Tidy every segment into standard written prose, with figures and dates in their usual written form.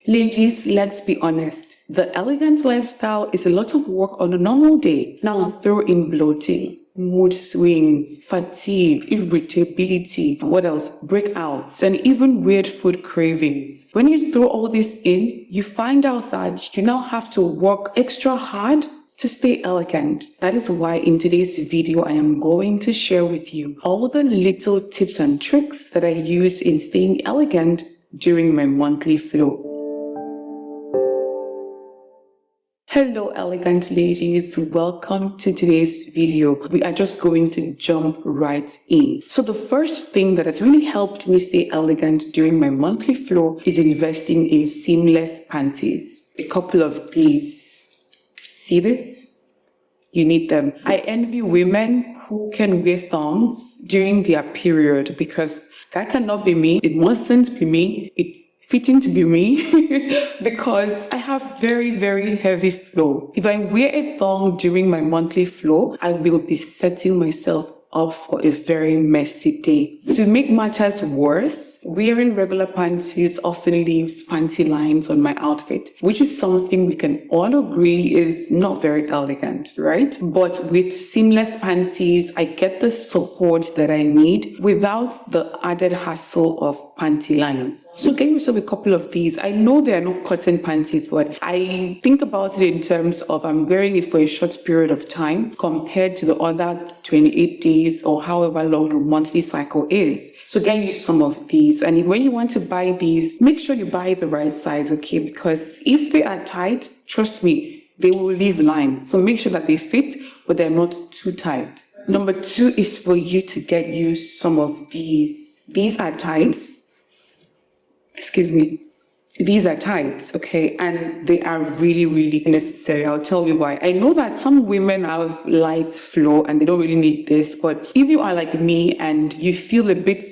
Ladies, let's be honest. The elegant lifestyle is a lot of work on a normal day. Now throw in bloating, mood swings, fatigue, irritability, what else? Breakouts, and even weird food cravings. When you throw all this in, you find out that you now have to work extra hard to stay elegant. That is why in today's video, I am going to share with you all the little tips and tricks that I use in staying elegant during my monthly flow. Hello elegant ladies, welcome to today's video. We are just going to jump right in. So the first thing that has really helped me stay elegant during my monthly flow is investing in seamless panties. A couple of these. See this? You need them. I envy women who can wear thongs during their period because that cannot be me. It mustn't be me. It's fitting to be me because I have very heavy flow. If I wear a thong during my monthly flow, I will be setting myself up for a very messy day. To make matters worse, wearing regular panties often leaves panty lines on my outfit, which is something we can all agree is not very elegant, right? But with seamless panties, I get the support that I need without the added hassle of panty lines. So get yourself a couple of these. I know they are not cotton panties, but I think about it in terms of I'm wearing it for a short period of time compared to the other 28 days or however long your monthly cycle is. So get you some of these. And when you want to buy these, make sure you buy the right size, okay? Because if they are tight, trust me, they will leave lines. So make sure that they fit, but they're not too tight. Number 2 is for you to get you some of these. These are tights. Excuse me. These are tights, okay, and they are really necessary. I'll tell you why. I know that some women have light flow and they don't really need this, but if you are like me and you feel a bit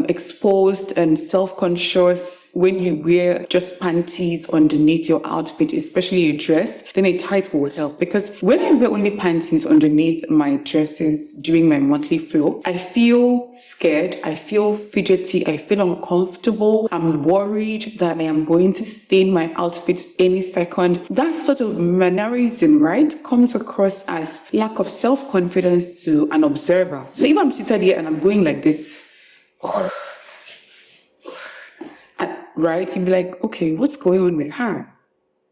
exposed and self-conscious when you wear just panties underneath your outfit, especially a dress, then a tight will help. Because when I wear only panties underneath my dresses during my monthly flow, I feel scared, I feel fidgety, I feel uncomfortable, I'm worried that I am going to stain my outfit any second. That sort of mannerism, right, comes across as lack of self-confidence to an observer. So if I'm seated here and I'm going like this, right, you'd be like, okay, what's going on with her?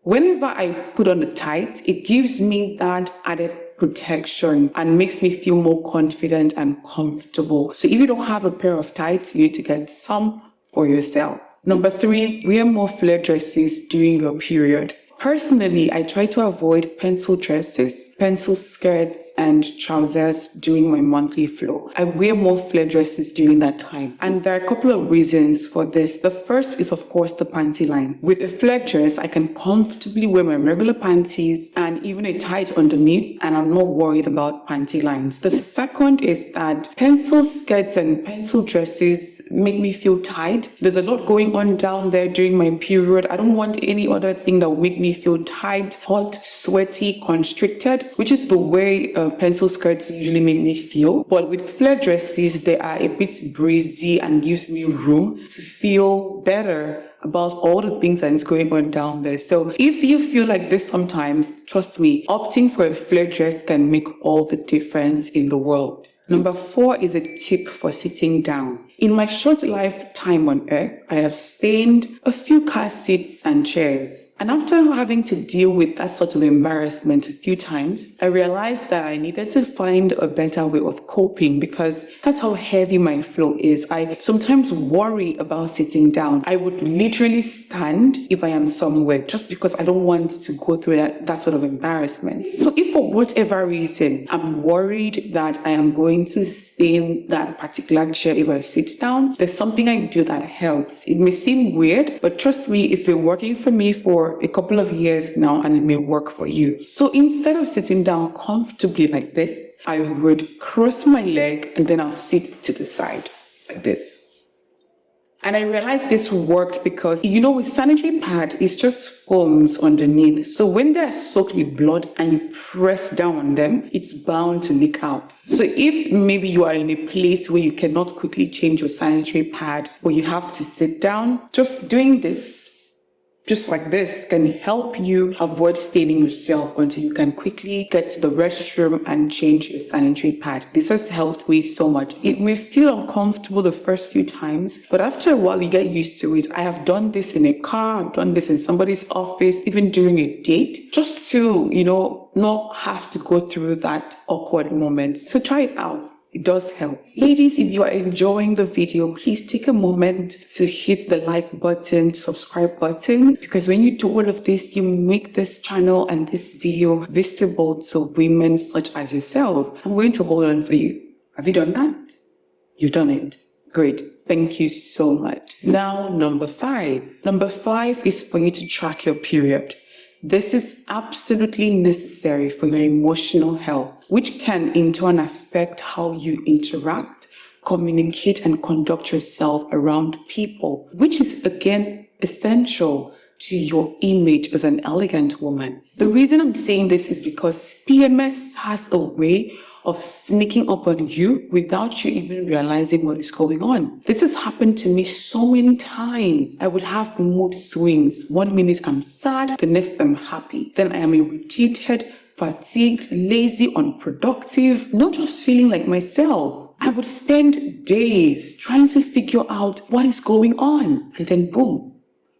Whenever I put on the tights, it gives me that added protection and makes me feel more confident and comfortable. So if you don't have a pair of tights, you need to get some for yourself. Number 3, wear more flare dresses during your period. Personally, I try to avoid pencil dresses, pencil skirts, and trousers during my monthly flow. I wear more flare dresses during that time. And there are a couple of reasons for this. The first is, of course, the panty line. With a flare dress, I can comfortably wear my regular panties and even a tight underneath, and I'm not worried about panty lines. The second is that pencil skirts and pencil dresses make me feel tight. There's a lot going on down there during my period. I don't want any other thing that will make me feel tight, hot, sweaty, constricted, which is the way pencil skirts usually make me feel. But with flare dresses, they are a bit breezy and gives me room to feel better about all the things that is going on down there. So if you feel like this sometimes, trust me, opting for a flare dress can make all the difference in the world. Number 4 is a tip for sitting down. In my short lifetime on earth, I have stained a few car seats and chairs. And after having to deal with that sort of embarrassment a few times, I realized that I needed to find a better way of coping because that's how heavy my flow is. I sometimes worry about sitting down. I would literally stand if I am somewhere just because I don't want to go through that sort of embarrassment. So if for whatever reason I'm worried that I am going to stain that particular chair if I sit down, there's something I do that helps. It may seem weird, but trust me, it's been working for me for a couple of years now and it may work for you. So instead of sitting down comfortably like this, I would cross my leg and then I'll sit to the side like this. And I realized this worked because, with sanitary pad, it's just foams underneath. So when they're soaked with blood and you press down on them, it's bound to leak out. So if maybe you are in a place where you cannot quickly change your sanitary pad or you have to sit down, just doing this just like this, can help you avoid staining yourself until you can quickly get to the restroom and change your sanitary pad. This has helped me so much. It may feel uncomfortable the first few times, but after a while you get used to it. I have done this in a car, I've done this in somebody's office, even during a date, just to, not have to go through that awkward moment. So try it out. It does help. Ladies, if you are enjoying the video, please take a moment to hit the like button, subscribe button, because when you do all of this, you make this channel and this video visible to women such as yourself. I'm going to hold on for you. Have you done that? You've done it. Great. Thank you so much. Now, number 5. Number 5 is for you to track your period. This is absolutely necessary for your emotional health, which can in turn affect how you interact, communicate, and conduct yourself around people, which is again essential to your image as an elegant woman. The reason I'm saying this is because PMS has a way of sneaking up on you without you even realizing what is going on. This has happened to me so many times. I would have mood swings. One minute I'm sad, the next I'm happy. Then I am irritated, fatigued, lazy, unproductive, not just feeling like myself. I would spend days trying to figure out what is going on. And then boom,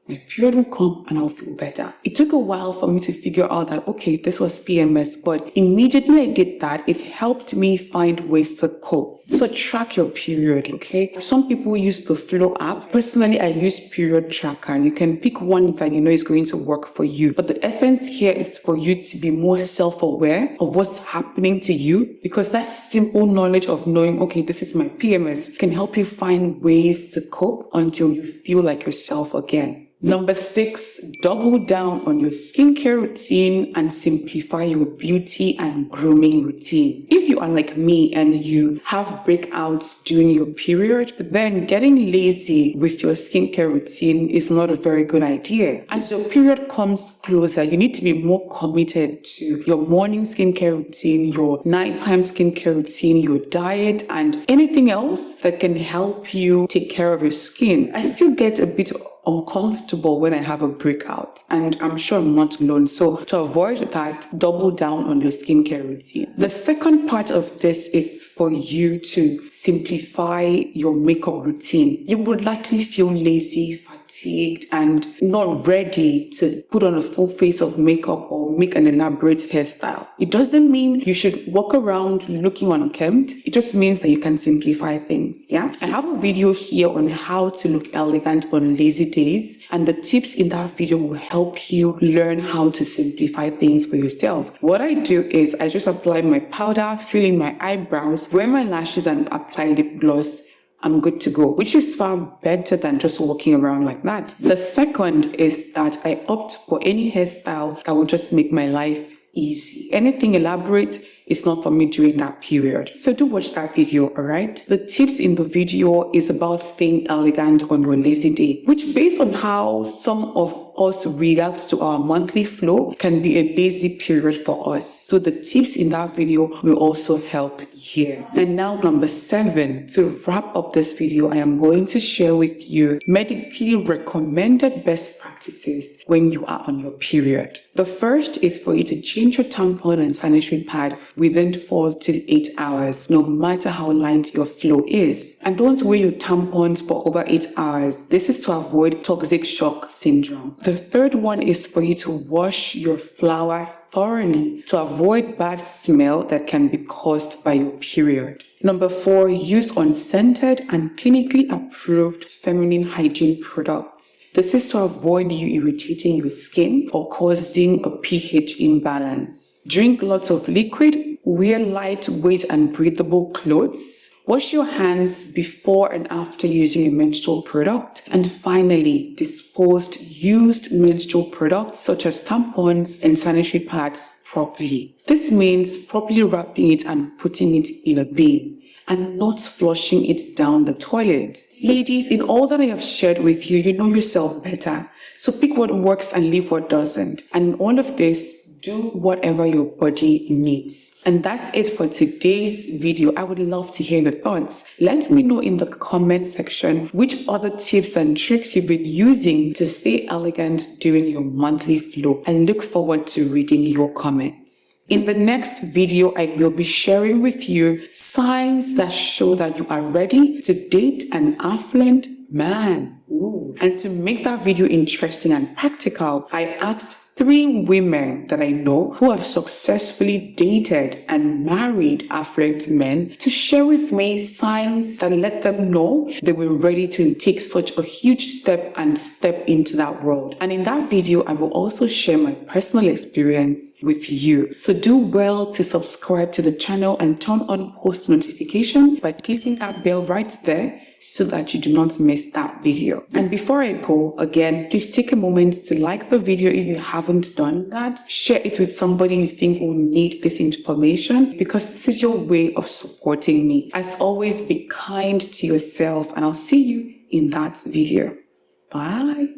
my period will come and I'll feel better. It took a while for me to figure out that, okay, this was PMS, but immediately I did that, it helped me find ways to cope. So track your period, okay? Some people use the Flow app. Personally, I use Period Tracker. You can pick one that you know is going to work for you. But the essence here is for you to be more self-aware of what's happening to you, because that simple knowledge of knowing, okay, this is my PMS, can help you find ways to cope until you feel like yourself again. Number 6, double down on your skincare routine and simplify your beauty and grooming routine. If you are like me and you have breakouts during your period, then getting lazy with your skincare routine is not a very good idea. As your period comes closer, you need to be more committed to your morning skincare routine, your nighttime skincare routine, your diet, and anything else that can help you take care of your skin. I still get a bit uncomfortable when I have a breakout, and I'm sure I'm not alone. So to avoid that, double down on your skincare routine. The second part of this is for you to simplify your makeup routine. You would likely feel lazy, fatigued, and not ready to put on a full face of makeup or make an elaborate hairstyle. It doesn't mean you should walk around looking unkempt. It just means that you can simplify things. Yeah, I have a video here on how to look elegant on lazy days, and the tips in that video will help you learn how to simplify things for yourself. What I do is I just apply my powder, fill in my eyebrows, wear my lashes, and apply lip gloss. I'm good to go, which is far better than just walking around like that. The second is that I opt for any hairstyle that will just make my life easy. Anything elaborate is not for me during that period. So do watch that video, alright? The tips in the video is about staying elegant on your lazy day, which based on how some of us react to our monthly flow can be a lazy period for us. So the tips in that video will also help here. And now number 7, to wrap up this video, I am going to share with you medically recommended best practices when you are on your period. The first is for you to change your tampon and sanitary pad within 4 to 8 hours, no matter how light your flow is. And don't wear your tampons for over 8 hours. This is to avoid toxic shock syndrome. The third one is for you to wash your flour thoroughly to avoid bad smell that can be caused by your period. Number 4, use unscented and clinically approved feminine hygiene products. This is to avoid you irritating your skin or causing a pH imbalance. Drink lots of liquid, wear lightweight and breathable clothes. Wash your hands before and after using a menstrual product. And finally, dispose used menstrual products such as tampons and sanitary pads properly. This means properly wrapping it and putting it in a bin and not flushing it down the toilet. Ladies, in all that I have shared with you, you know yourself better. So pick what works and leave what doesn't. And all of this, do whatever your body needs. And that's it for today's video. I would love to hear your thoughts. Let me know in the comment section which other tips and tricks you've been using to stay elegant during your monthly flow. I look forward to reading your comments. In the next video, I will be sharing with you signs that show that you are ready to date an affluent man. Ooh. And to make that video interesting and practical, I asked 3 women that I know who have successfully dated and married affluent men to share with me signs that let them know they were ready to take such a huge step and step into that world. And in that video, I will also share my personal experience with you. So do well to subscribe to the channel and turn on post notification by clicking that bell right there, so that you do not miss that video. And before I go, again, please take a moment to like the video if you haven't done that. Share it with somebody you think will need this information, because this is your way of supporting me. As always, be kind to yourself, and I'll see you in that video. Bye.